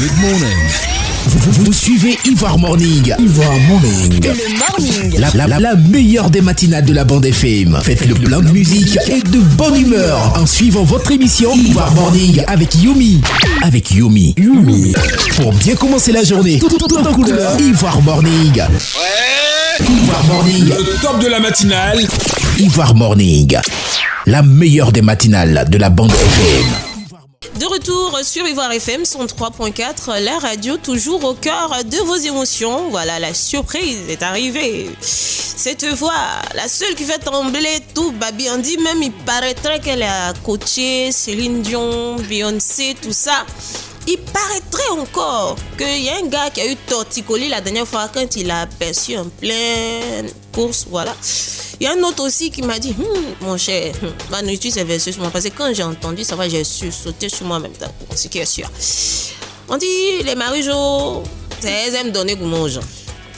Good morning. Vous suivez Ivoire Morning. Ivoire Morning. Le morning. La meilleure des matinales de la bande FM. Faites le plein de musique et de bonne humeur en suivant votre émission Ivoire Morning avec Yumi. Yumi. Pour bien commencer la journée, tout en couleur. Ivoire Morning. Ivoire Morning. Le top de la matinale. Ivoire Morning. La meilleure des matinales de la bande FM. De retour sur Ivoire FM 103.4, la radio toujours au cœur de vos émotions. Voilà, la surprise est arrivée. Cette voix, la seule qui fait trembler tout Babi Andy, même il paraîtrait qu'elle a coaché Céline Dion, Beyoncé, tout ça. Il paraîtrait encore qu'il y a un gars qui a eu torticolis la dernière fois quand il a aperçu en pleine course, voilà. Il y a un autre aussi qui m'a dit, mon cher, ma nourriture s'est versée sur moi. Parce que quand j'ai entendu ça, j'ai sauté sur moi en même temps, ce qui est sûr. On dit, les Marie-Jo, elles aiment donner goût aux gens.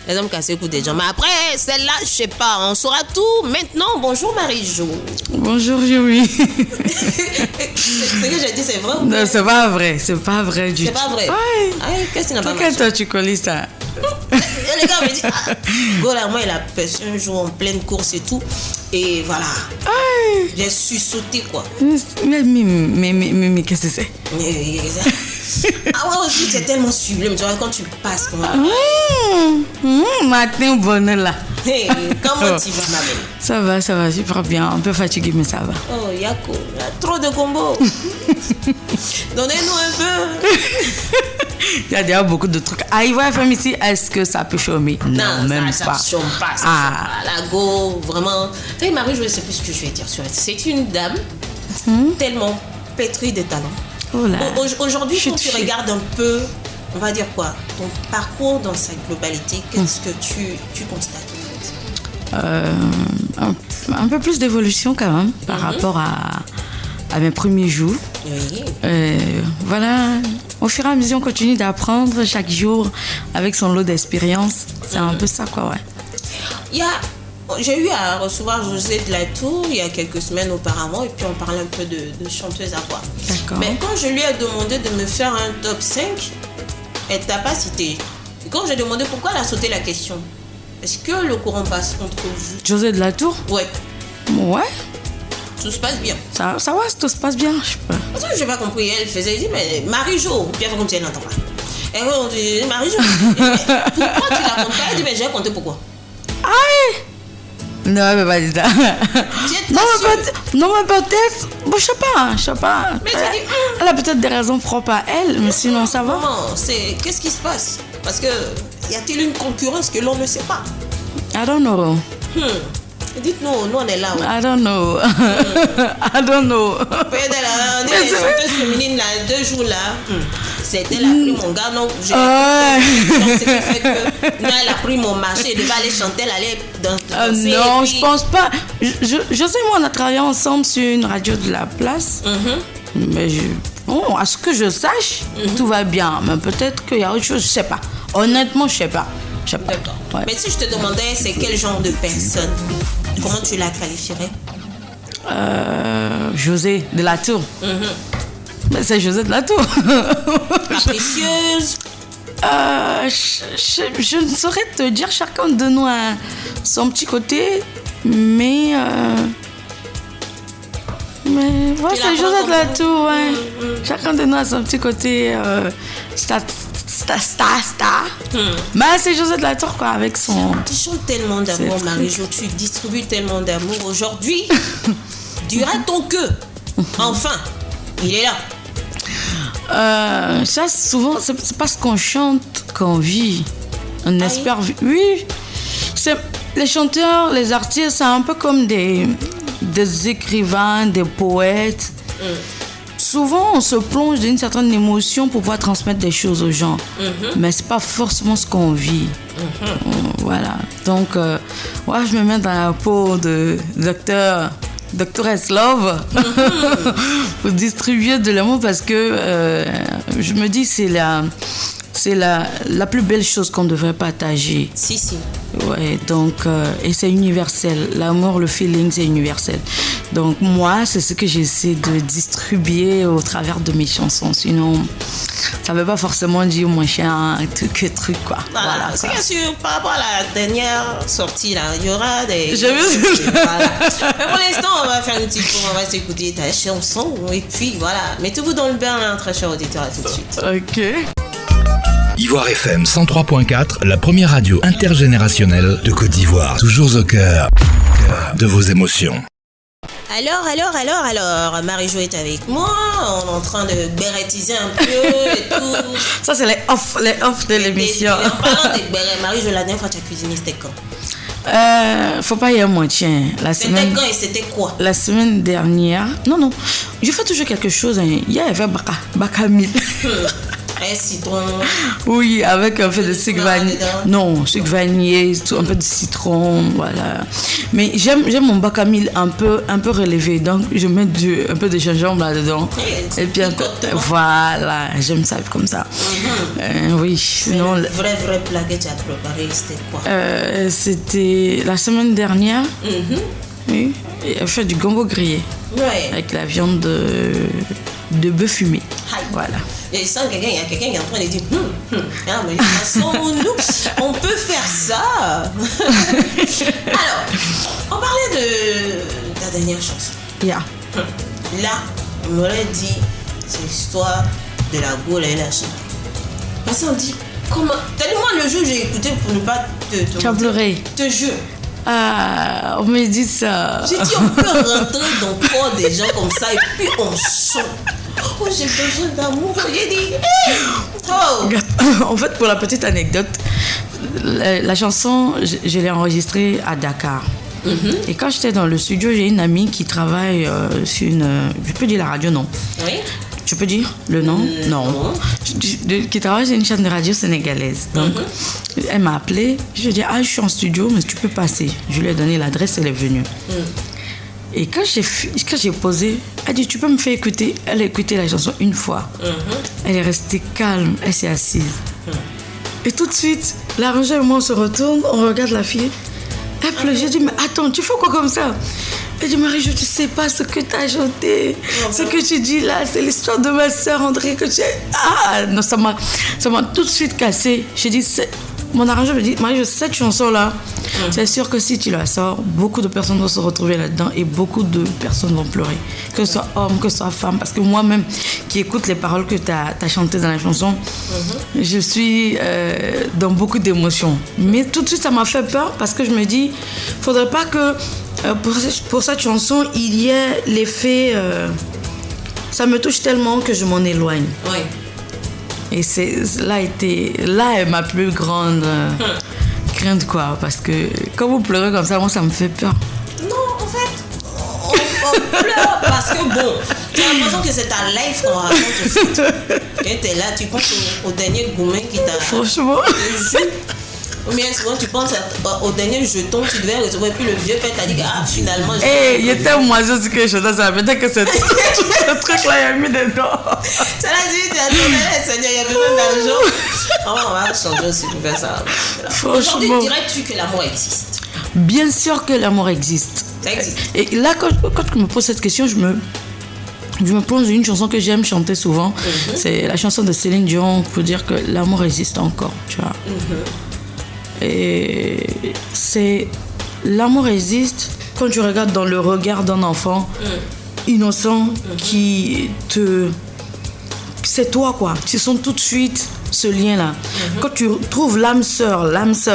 Elles aiment casser le cou des gens. Mais après, celle-là, je sais pas, on saura tout. Maintenant, bonjour Marie-Jo. Bonjour Yumi. Ce que j'ai dit, c'est vrai ou Non, c'est pas vrai du tout. C'est pas vrai? Ouais. Qu'est-ce qui n'a pas Toi, marché? quand tu colles ça. Et les gars me disent, Gola, moi, il a perçu un jour en pleine course et tout. Et voilà. J'ai su sauter, quoi. Mais qu'est-ce que c'est? Ah ouais, aussi, c'est tellement sublime. Tu vois, quand tu passes, comment... Matin, bonheur là. Hey, comment tu vas, ma belle? Ça va, super bien. Un peu fatigué, mais ça va. Oh, Yako, il y a trop de combos. Donnez-nous un peu. Il y a déjà beaucoup de trucs. À Ivoire FM ici, est-ce que ça peut chômer? Non, même ça pas. chôme pas. La go, vraiment. Hey, Marie, je ne sais plus ce que je vais dire sur elle. C'est une dame tellement pétrie de talent. Oh là. Aujourd'hui, quand tu regardes un peu, on va dire quoi, ton parcours dans sa globalité, qu'est-ce que tu constates en fait? Un peu plus d'évolution quand même par rapport à mes premiers jours. Oui. Voilà, au fur et à mesure on continue d'apprendre chaque jour avec son lot d'expérience. C'est un peu ça quoi, ouais. J'ai eu à recevoir José de la Tour il y a quelques semaines auparavant et puis on parlait un peu de chanteuse à voix. D'accord. Mais quand je lui ai demandé de me faire un top 5, elle t'a pas cité. Et quand j'ai demandé pourquoi elle a sauté la question, est-ce que le courant passe entre vous? José de la Tour? Ouais. Ouais. Tout se passe bien. Ça va, tout se passe bien, je sais pas. Parce que je n'ai pas compris. Elle dit, mais Marie-Jo, puis elle fait comme si elle n'entend pas. Et on dit, Marie-Jo, pourquoi tu la comptes pas? Elle dit, mais j'ai compté pourquoi? Non, mais pas dit ça. Non, mais peut-être. Bon, je sais pas. Mais tu dis, elle a peut-être des raisons propres à elle, mais sinon ça va. Comment? Qu'est-ce qui se passe? Parce que y a-t-il une concurrence que l'on ne sait pas? I don't know. Dites-nous, nous on est là. I don't know. Peut-être on est les chanteuses féminines là, 2 jours là. C'était la pris mon gars, non? Donc ce qui fait que non, elle a pris mon marché, elle devait aller chanter, elle allait danser. Non, puis... je pense pas. Je sais, moi, on a travaillé ensemble sur une radio de la place. Mais à ce que je sache, tout va bien. Mais peut-être qu'il y a autre chose, je sais pas. Honnêtement, je sais pas. D'accord. Ouais. Mais si je te demandais, c'est quel genre de personne? Comment tu la qualifierais? José de la Tour. Mais c'est José de la Tour. Capricieuse? Je ne saurais te dire, chacun de nous a son petit côté, mais ouais, c'est José de la Tour, ouais. Chacun de nous a son petit côté star. Mais c'est José de la Tour, quoi, avec son... Tu chantes tellement d'amour, Marie-Jo, tu distribues tellement d'amour. Aujourd'hui, diras ton que, enfin, il est là. Ça, souvent, c'est pas ce qu'on chante qu'on vit. On espère... Oui. Les chanteurs, les artistes, c'est un peu comme des écrivains, des poètes. Souvent, on se plonge dans une certaine émotion pour pouvoir transmettre des choses aux gens. Mais c'est pas forcément ce qu'on vit. Voilà. Donc, je me mets dans la peau de Dr. Love pour distribuer de l'amour parce que je me dis c'est la plus belle chose qu'on devrait partager. Si. Ouais, donc et c'est universel. L'amour, le feeling, c'est universel. Donc moi, c'est ce que j'essaie de distribuer au travers de mes chansons. Sinon, ça ne veut pas forcément dire mon chien, truc quoi. Voilà. C'est bien sûr, par rapport à la dernière sortie, là, il y aura des... J'ai vu. Voilà. Mais pour l'instant, on va faire une petite pause, on va s'écouter ta chanson. Et puis voilà, mettez-vous dans le bain, hein, très cher auditeur, à tout de suite. Ok. Ivoire FM 103.4, la première radio intergénérationnelle de Côte d'Ivoire. Toujours au cœur de vos émotions. Alors, Marie-Jo est avec moi, on est en train de bérétiser un peu et tout. Ça, c'est les off de l'émission. En parlant des bérets, Marie-Jo, la dernière fois tu as cuisiné, c'était quand? Faut pas y avoir moitié. C'était quand et c'était quoi? La semaine dernière. Non. Je fais toujours quelque chose. Hier, il y avait baka mil. Un citron. Oui, avec un peu de sucre vanille. Non, sucre vanillé, un peu de citron, voilà. Mais j'aime mon bacamil un peu relevé, donc je mets un peu de gingembre là-dedans. Et puis voilà, j'aime ça comme ça. Oui, sinon. Le vrai plat que tu as préparé, c'était quoi? C'était la semaine dernière. Oui, elle fait du gombo grillé. Ouais. Avec la viande de bœuf fumé. Voilà. Et ça, il y a quelqu'un qui est en train de dire mais de toute façon, nous, on peut faire ça. Alors, on parlait de ta dernière chanson. Yeah. Là, on m'aurait dit, c'est l'histoire de la Gaule et la chanson. Parce qu'on dit, comment? Tellement le jour j'ai écouté pour ne pas te Tu as pleuré. Te jure. Ah, on me dit ça. J'ai dit, on peut rentrer dans le corps des gens comme ça et puis on chante. Oh, j'ai besoin d'amour. J'ai dit, En fait, pour la petite anecdote, la chanson, je l'ai enregistrée à Dakar. Et quand j'étais dans le studio, j'ai une amie qui travaille sur une... Je peux dire la radio, non? Oui. Tu peux dire le nom? Non. Qui travaille sur une chaîne de radio sénégalaise. Donc, elle m'a appelée. Je lui ai dit, je suis en studio, mais tu peux passer. Je lui ai donné l'adresse, elle est venue. Et quand j'ai posé, elle dit, tu peux me faire écouter? Elle a écouté la chanson une fois. Elle est restée calme, elle s'est assise. Et tout de suite, l'arrangeur et moi, on se retourne, on regarde la fille. Elle pleure. J'ai dit, mais attends, tu fais quoi comme ça? Elle dit, Marie, je ne sais pas ce que tu as chanté. Ce que tu dis là, c'est l'histoire de ma soeur André que tu as... Ah, non, ça m'a tout de suite cassé. J'ai dit, mon arrangeur me dit, Marie, cette chanson-là, c'est sûr que si tu la sors, beaucoup de personnes vont se retrouver là-dedans et beaucoup de personnes vont pleurer. Que ce soit homme, que ce soit femme. Parce que moi-même, qui écoute les paroles que tu as chantées dans la chanson, je suis dans beaucoup d'émotions. Mais tout de suite, ça m'a fait peur parce que je me dis, il ne faudrait pas que pour cette chanson, il y ait l'effet... ça me touche tellement que je m'en éloigne. Oui. Et là est ma plus grande crainte, quoi. Parce que quand vous pleurez comme ça, moi, ça me fait peur. Non, en fait, on pleure parce que bon, j'ai l'impression que c'est ta life qu'on raconte aussi. Quand t'es là, tu penses au dernier gourmet qui t'a... Franchement. Ou bien souvent tu penses au dernier jeton que tu devais recevoir et puis le vieux père t'a dit finalement... Il était un oiseau ce que je faisais, ça veut dire que c'est tout ce truc-là, il a mis dedans. Ça l'a dit, tu as donné, Seigneur, il y a besoin d'argent. On va changer aussi pour faire ça. Aujourd'hui, dirais-tu que l'amour existe? Bien sûr que l'amour existe. Ça existe. Et là, quand je me pose cette question, je me plonge dans une chanson que j'aime chanter souvent. C'est la chanson de Céline Dion pour dire que l'amour existe encore, tu vois. Et l'amour existe quand tu regardes dans le regard d'un enfant innocent qui te... C'est toi, quoi. Tu sens tout de suite ce lien-là. Quand tu trouves l'âme sœur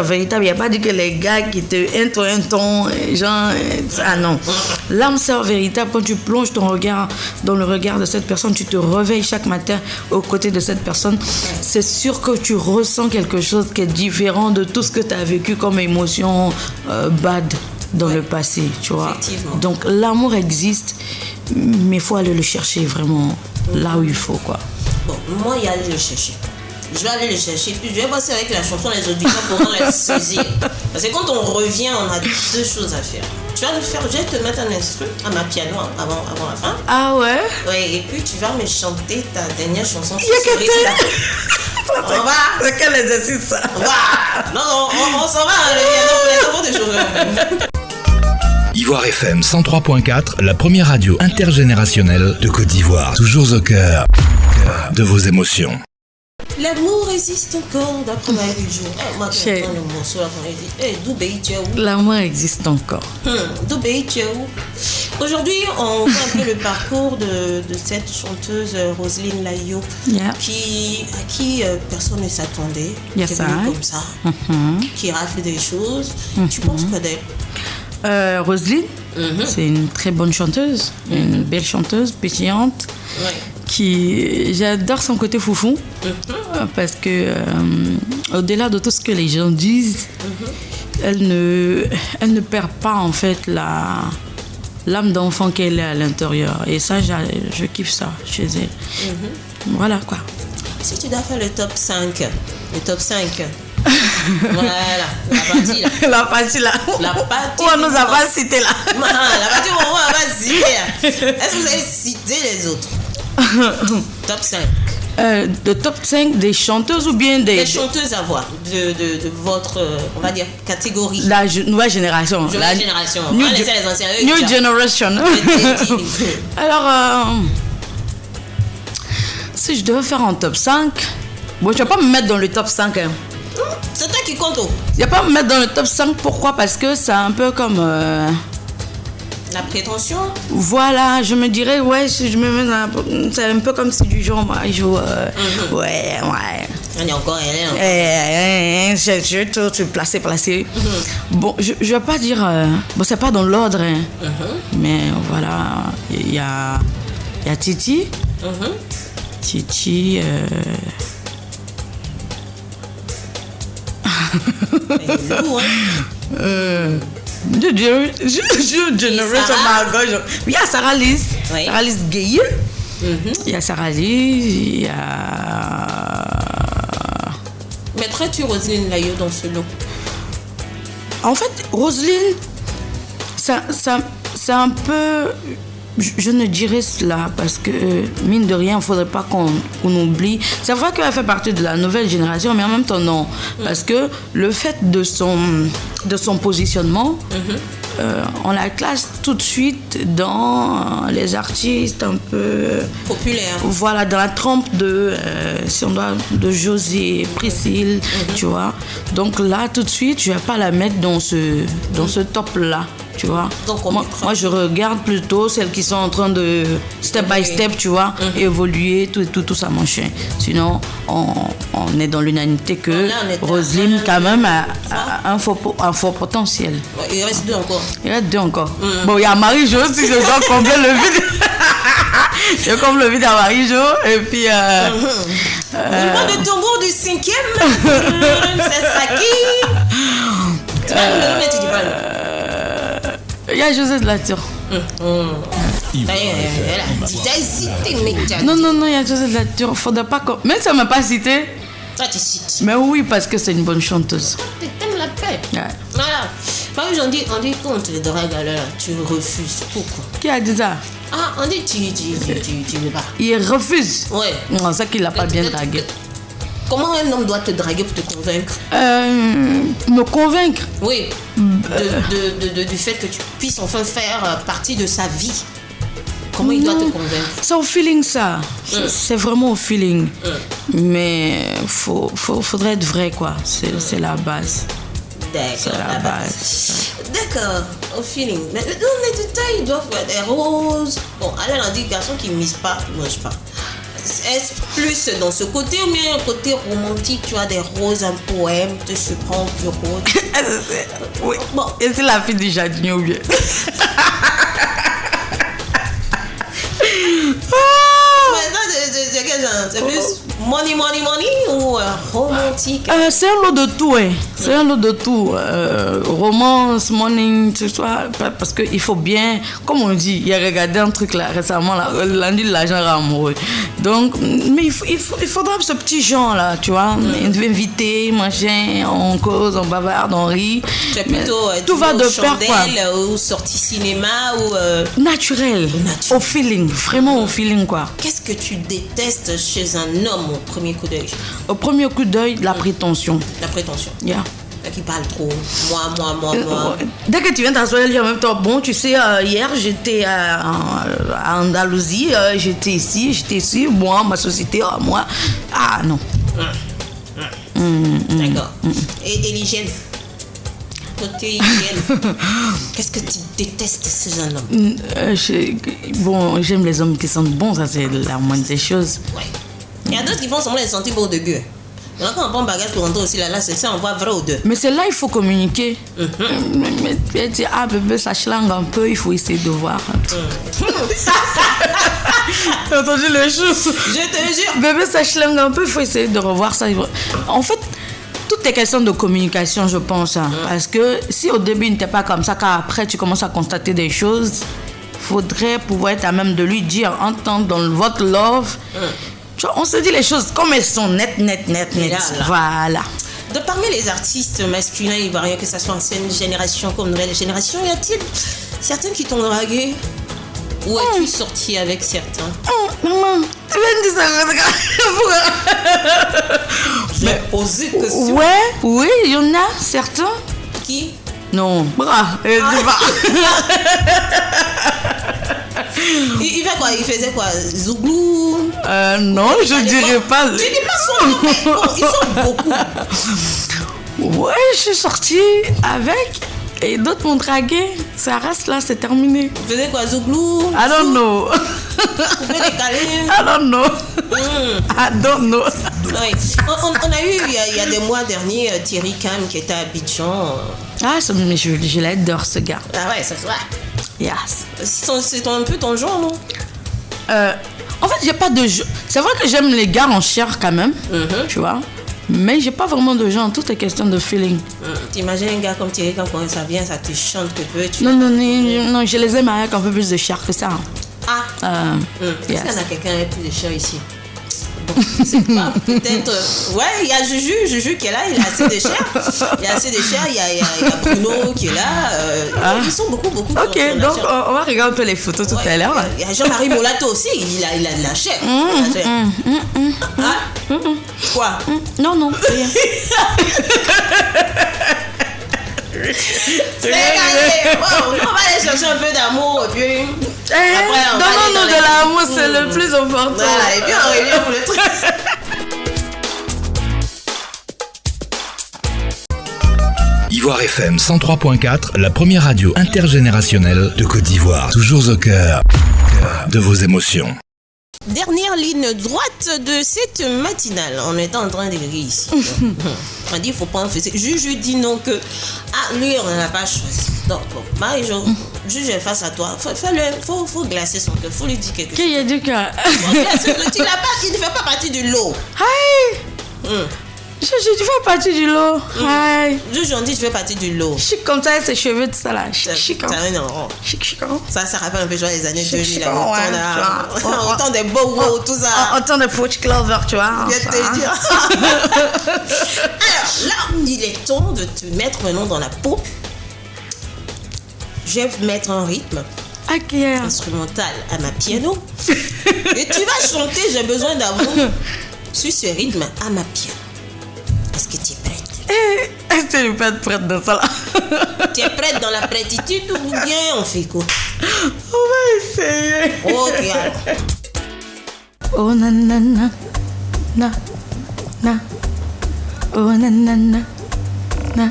véritable, il n'y a pas dit que les gars qui te un ton, genre... Ah non. L'âme sœur véritable, quand tu plonges ton regard dans le regard de cette personne, tu te réveilles chaque matin aux côtés de cette personne, c'est sûr que tu ressens quelque chose qui est différent de tout ce que tu as vécu comme émotion bad dans le passé, tu vois. Donc l'amour existe, mais il faut aller le chercher vraiment là où il faut, quoi. Bon, moi, il y a aller le chercher. Je vais aller le chercher, puis je vais passer avec la chanson les auditeurs pourront la saisir. Parce que quand on revient, on a deux choses à faire. Tu vas le faire, je vais te mettre un instru à ma piano avant la fin. Ah ouais? Oui, et puis tu vas me chanter ta dernière chanson. On va. C'est quel exercice ça? On va. Non, on s'en va, il y a des enfants de chauffeur. d'Ivoire FM 103.4, la première radio intergénérationnelle de Côte d'Ivoire. Toujours au cœur de vos émotions. L'amour existe encore d'après Marie du jour. Moi, quand j'entends le morceau, je me dis, Doubé, tu es où? L'amour existe encore. Doubé, tu es où? Aujourd'hui, on voit un peu le parcours de cette chanteuse Roselyne Layo, à qui personne ne s'attendait. Qui est venue comme ça, qui rafle des choses. Tu penses quoi d'elle? Roselyne, c'est une très bonne chanteuse, une belle chanteuse, pétillante. Ouais. J'adore son côté foufou parce que au-delà de tout ce que les gens disent, elle ne perd pas en fait l'âme d'enfant qu'elle est à l'intérieur, et ça je kiffe ça chez elle. Voilà quoi. Si tu dois faire le top 5 voilà, la partie là. La partie où on nous a pas cité là. La partie où on va pas citer là. Est-ce que vous avez cité les autres? Top 5. De top 5 des chanteuses ou bien des chanteuses à voix de votre, on va dire, catégorie. La nouvelle génération. Nouvelle génération. New, on laisser les anciens. New generation. Alors, si je devais faire un top 5, bon, je ne vais pas me mettre dans le top 5. Hein. C'est toi qui compte. Je ne vais pas me mettre dans le top 5. Pourquoi? Parce que c'est un peu comme... la prétention. Voilà, je me dirais, ouais, si je me mets dans... C'est un peu comme si du genre, moi, je joue... Ouais. On est encore je tout placé. Bon, je vais pas dire... bon, c'est pas dans l'ordre, hein. Mais voilà, il y a Titi. Titi... Je génération à gauche. Il y a Sarah Lise. Oui. Sarah Lise Gaye. Il y a Sarah Lise. Il y a... Mettrais-tu Roselyne Layo dans ce lot? En fait, Roselyne, c'est un peu... Je ne dirais cela parce que, mine de rien, il ne faudrait pas qu'on oublie. C'est vrai qu'elle fait partie de la nouvelle génération, mais en même temps, non. Parce que le fait de son positionnement, on la classe tout de suite dans les artistes un peu... populaires. Voilà, dans la trempe de, si on doit, de José, Priscille, tu vois. Donc là, tout de suite, je ne vais pas la mettre dans ce top-là. Tu vois. Donc moi, je regarde plutôt celles qui sont en train de step by step, tu vois, évoluer, tout ça, mon chien. Sinon, on est dans l'unanimité que Roselyne, quand même, a un fort potentiel. Il reste deux encore. Bon, il y a Marie-Jo, si je dois combler le vide. Je comble le vide à Marie-Jo, et puis... roulement de tambour du 5e. C'est ça qui... Tu vas nous le mettre, tu vas le... Il y a José de la Tour. Non, il y a José de la Tour. Faudrait pas que... Même si on ne m'a pas cité. Toi, tu cites. Mais oui, parce que c'est une bonne chanteuse. Tu t'aimes la paix. Ouais. Voilà. Par exemple, on dit qu'on te drague là, tu refuses. Pourquoi? Qui a dit ça? Ah, on dit tu veux pas. Il refuse. Ouais. Non, c'est qu'il n'a pas bien dragué. Comment un homme doit te draguer pour te convaincre? Me convaincre? Oui. Du fait que tu puisses enfin faire partie de sa vie. Comment il doit te convaincre? C'est au feeling, ça. C'est vraiment au feeling. Mais faudrait être vrai, quoi. C'est la base. D'accord. C'est la base. D'accord, au feeling. Mais dans les détails, ils doivent être des roses. Bon, alors on dit garçon qui ne mise pas, ne mange pas. Est-ce plus dans ce côté ou bien un côté romantique, tu as des roses, un poème, te surprend plus rose? Oui. Bon. Et c'est la fille du jardinier ou bien? C'est quel genre? C'est plus money ou romantique? C'est un lot de tout, hein. C'est un lot de tout. Romance, money, tout ça. Parce qu'il faut bien, comme on dit, il y a regardé un truc là récemment, là, lundi de l'argent amoureux. Donc, mais il faudra ce petit genre là, tu vois. Inviter, machin, on cause, on bavarde, on rit. C'est plutôt tout va de pair, quoi. Ou sortie cinéma ou naturel, au feeling, vraiment au feeling, quoi. Qu'est-ce que tu détestes chez un homme au premier coup d'œil? Au premier coup d'œil, la prétention. La prétention. Yeah. Qui parle trop. Moi. Dès que tu viens t'asseoir, elle dit en même temps, bon, tu sais, hier, j'étais à Andalousie, j'étais ici, moi, ma société, moi. Ah, non. D'accord. Et l'hygiène? Côté hygiène, qu'est-ce que tu détestes ces hommes? Bon, j'aime les hommes qui sentent bon, ça c'est la moindre des choses. Ouais. Il y a d'autres qui vont seulement les sentir beau de gueux. Donc quand on prend bagage pour rentrer aussi là, c'est ça, on voit vrai ou deux. Mais c'est là il faut communiquer. Mais dire, ah bébé, ça schlingue un peu, il faut essayer de voir. T'as entendu le chou? Je te jure. Bébé, ça schlingue un peu, il faut essayer de revoir ça. En fait, tout est question de communication, je pense. Parce que si au début il n'était pas comme ça, car après tu commences à constater des choses, faudrait pouvoir être à même de lui dire, entendre dans votre love. On se dit les choses comme elles sont, net. Voilà. De parmi les artistes masculins ivoiriens, que ce soit ancienne génération comme nouvelle génération, y a-t-il certains qui t'ont dragué? Ou es-tu sorti avec certains? Maman, tu viens de dire ça. Mais posé question. Ouais, oui, il y en a certains. Qui? Non, Il fait quoi? Il faisait quoi? Zouglou? Non, je dirais pas. Tu dis pas son nom, mais bon, ils sont beaucoup. Ouais, je suis sortie avec et d'autres m'ont dragué. Ça reste là, c'est terminé. Il faisait quoi? Zouglou? I don't know. Coupé décalé? I don't know. I don't know. Oui. On a eu, il y a des mois derniers, Thierry Cam qui était à Abidjan. Ah, mais je l'adore, ce gars. Ah ouais, ça se voit. Yes. C'est un peu ton genre, non? En fait, j'ai pas de jeu. C'est vrai que j'aime les gars en chair quand même, tu vois. Mais j'ai pas vraiment de genre. Tout est question de feeling. T'imagines un gars comme Thierry quand ça vient, ça te chante que tu. Non, je les aime avec un peu plus de chair que ça. Ah. Est-ce qu'il y en a quelqu'un avec plus de chair ici? Bon, je sais pas, peut-être. Ouais, il y a Juju qui est là, il a assez de chair. Il y a assez de chair, il y a Bruno qui est là. Ils sont beaucoup. Ok, donc on va regarder un peu les photos tout à l'heure. Il y a Jean-Marie Molato aussi, il a de la chair. Quoi? Non, rien. C'est gagné. On va aller chercher un peu d'amour et puis. Donne-nous de l'amour, c'est le plus important. Voilà, et puis on revient pour le truc. Ivoire FM 103.4, la première radio intergénérationnelle de Côte d'Ivoire. Toujours au cœur de vos émotions. Dernière ligne droite de cette matinale. On est en train d'écrire ici. On dit, il faut pas en faire. Juju dit non que. Ah, lui, on n'en a pas choisi. Donc, bon, Marie-Jo, Juju est face à toi. Faut glacer son cœur. Faut lui dire quelque chose. Qu'il y a du cœur. Il ne fait pas partie du lot. Hey! Je fais partie du lot. Juju, on dit, je fais partie du lot. Chic comme ça, ses cheveux, tout ça là. Chic. Ça rappelle un peu les années 2000. Autant des beaux tout ça. Autant de Fouch Clover, tu vois. Je vais te dire. Alors, là, il est temps de te mettre maintenant dans la peau. Je vais mettre un rythme instrumental à ma piano. Et tu vas chanter J'ai besoin d'amour sur ce rythme à ma piano. Est-ce que tu es prête? Est-ce que je peux être prête dans ça là? Tu es prête dans la prétitude ou bien on fait quoi? On va essayer. Ok, alors. Oh nanana, na, oh nanana, na.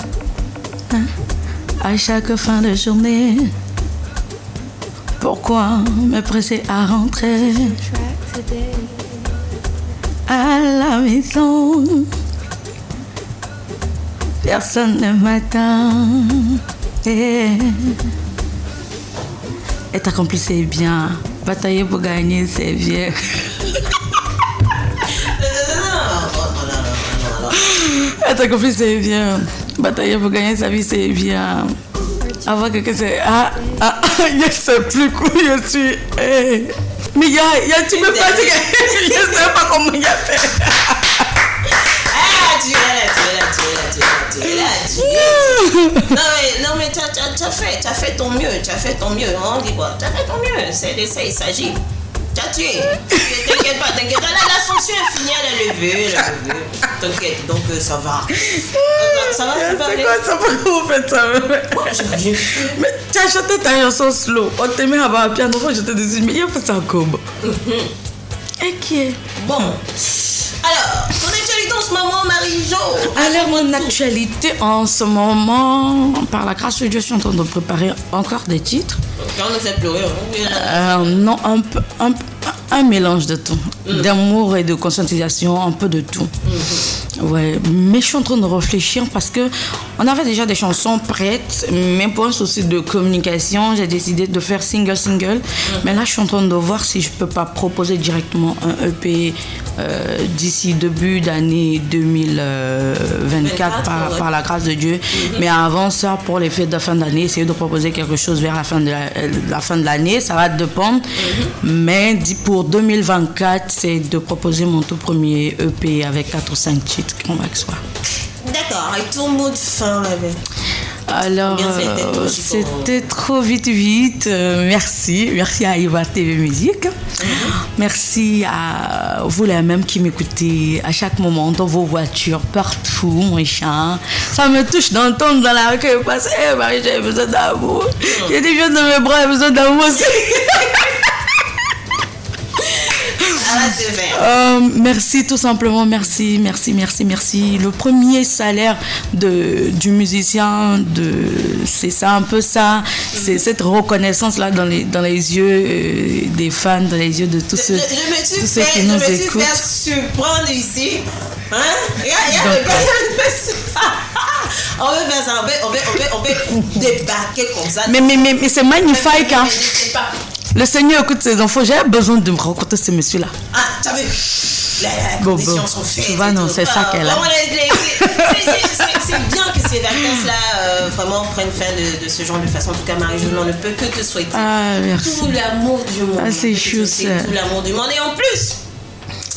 À chaque fin de journée, pourquoi me presser à rentrer à la maison? Personne ne m'attend. Et t'accomplir, c'est bien. Batailler pour gagner, c'est bien. Être accompli, c'est bien. Batailler pour gagner sa vie, c'est bien. Avoir quelqu'un, c'est. Je sais plus quoi je suis. Mais tu me fatigues. Je sais pas comment il a fait. Tu es là. Non, mais tu as fait ton mieux. On dit quoi? Tu as fait ton mieux. C'est d'essai, il s'agit. T'as tué. T'inquiète pas. La sanction est finie, elle est levée. T'inquiète, donc ça va. Ça va, c'est quoi ça? Pourquoi vous faites ça? Mais tu as chanté ta chanson slow. On t'a mis à bas piano, je te dis, mais il a fait ça comme. Ok. Bon. Alors, ton actualité en ce moment, Marie-Jo? Alors, mon actualité en ce moment, par la grâce de Dieu, je suis en train de préparer encore des titres. Quand on nous fait pleurer, non, un mélange de tout. D'amour et de conscientisation, un peu de tout. Ouais, mais je suis en train de réfléchir parce que on avait déjà des chansons prêtes, mais pour un souci de communication, j'ai décidé de faire single. Mais là, je suis en train de voir si je peux pas proposer directement un EP d'ici début d'année 2024 par la grâce de Dieu. Mais avant ça, pour les fêtes de fin d'année, essayer de proposer quelque chose vers la fin de l'année, ça va dépendre. Mais pour 2024, c'est de proposer mon tout premier EP avec 4 ou 5 titres qu'on va que soit. D'accord, et ton mot de fin, alors, c'était trop vite. Merci à Iva TV Musique. Merci à vous les mêmes qui m'écoutez à chaque moment dans vos voitures, partout, mon chien. Ça me touche d'entendre dans la rue que je passe. Marie, j'ai besoin d'amour. J'ai des jeunes dans mes bras, j'ai besoin d'amour aussi. Merci, tout simplement, merci. Le premier salaire du musicien, c'est ça, un peu ça, c'est cette reconnaissance-là dans les yeux des fans, dans les yeux de tous ceux qui nous écoutent. Je me suis fait surprendre ici. Hein? Regarde le gars. On veut faire ça, on veut débarquer comme ça. Mais c'est magnifique, hein? Le Seigneur écoute ses enfants. J'ai besoin de me rencontrer ce monsieur-là. Ah, tu as vu? Les conditions sont faites. Tu vois, non, c'est ça qu'elle a. C'est bien que ces vacances-là vraiment prennent fin de ce genre de façon. En tout cas, Marie-Jo, on ne peut que te souhaiter tout l'amour du monde. Ah, c'est chou, ça. Tout l'amour du monde. Et en plus,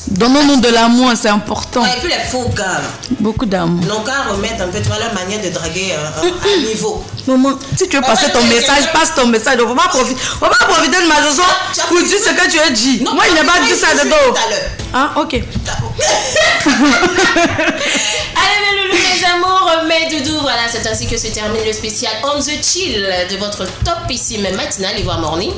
donnons-nous de l'amour, c'est important. Et puis les faux gars. Beaucoup d'amour. Donc, à remettre un peu, tu vois, leur manière de draguer à niveau. Maman, si tu veux passer ton message, passe ton message. On va pas profiter de ma chanson pour dire ce que tu as dit. Non, moi, il n'a pas dit ça de dos. Ah, ok. Allez, mes loulous, mes amours, mes doudous. Voilà, c'est ainsi que se termine le spécial On the Chill de votre topissime matinale, Ivoire Morning.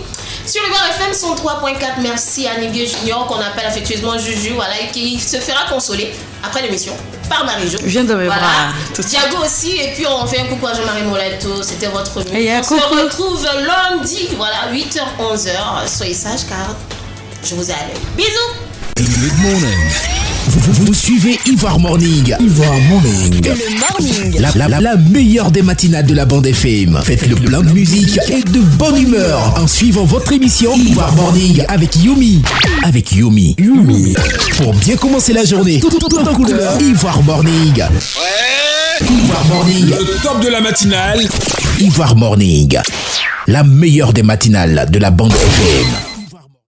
Sur Ivoire FM 103.4, merci à Niguel Junior, qu'on appelle affectueusement Juju, voilà, et qui se fera consoler après l'émission par Marie-Jo. Je viens de me voir. Diago aussi, et puis on fait un coucou à Jean-Marie Molato, c'était votre nuit. On se retrouve lundi, voilà, 8h-11h. Soyez sages car je vous ai à l'œil. Bisous. Good morning. Vous suivez Ivoire Morning. Ivoire Morning. Le morning. La meilleure des matinales de la bande FM. Faites le plein de musique et de bonne humeur en suivant votre émission Ivoire Morning avec Yumi. Pour bien commencer la journée, tout en couleur. Ivoire Morning. Ouais. Ivoire Morning. Le top de la matinale. Ivoire Morning. La meilleure des matinales de la bande FM.